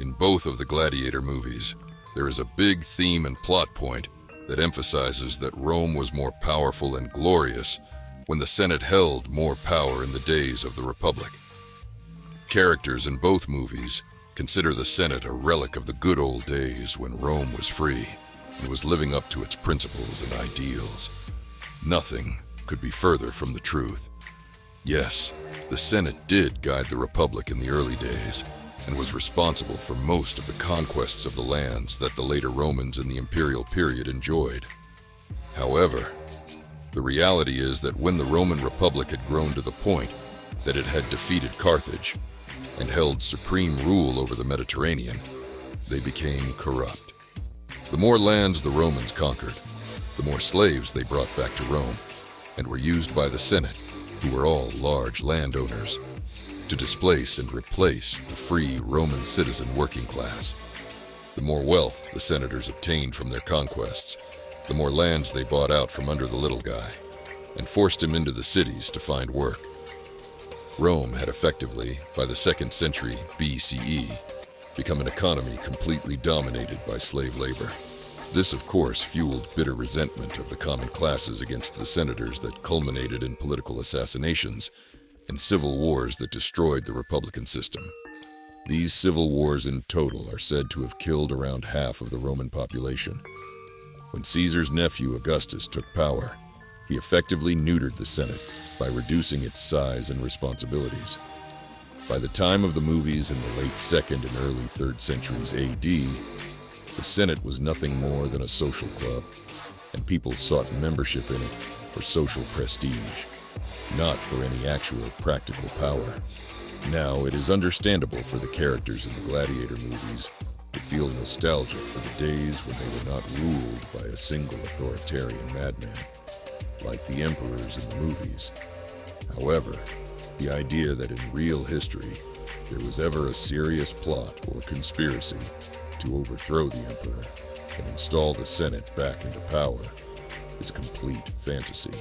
In both of the Gladiator movies, there is a big theme and plot point that emphasizes that Rome was more powerful and glorious when the Senate held more power in the days of the Republic. Characters in both movies consider the Senate a relic of the good old days when Rome was free and was living up to its principles and ideals. Nothing could be further from the truth. Yes, the Senate did guide the Republic in the early days and was responsible for most of the conquests of the lands that the later Romans in the imperial period enjoyed. However, the reality is that when the Roman Republic had grown to the point that it had defeated Carthage and held supreme rule over the Mediterranean, they became corrupt. The more lands the Romans conquered, the more slaves they brought back to Rome and were used by the Senate, who were all large landowners, to displace and replace the free Roman citizen working class. The more wealth the senators obtained from their conquests, the more lands they bought out from under the little guy and forced him into the cities to find work. Rome had effectively, by the 2nd century BCE, become an economy completely dominated by slave labor. This, of course, fueled bitter resentment of the common classes against the senators that culminated in political assassinations and civil wars that destroyed the republican system. These civil wars in total are said to have killed around half of the Roman population. When Caesar's nephew Augustus took power, he effectively neutered the Senate by reducing its size and responsibilities. By the time of the movies in the late 2nd and early 3rd centuries AD, the Senate was nothing more than a social club, and people sought membership in it for social prestige, not for any actual practical power. Now, it is understandable for the characters in the Gladiator movies to feel nostalgia for the days when they were not ruled by a single authoritarian madman, like the emperors in the movies. However, the idea that in real history there was ever a serious plot or conspiracy to overthrow the emperor and install the Senate back into power is complete fantasy.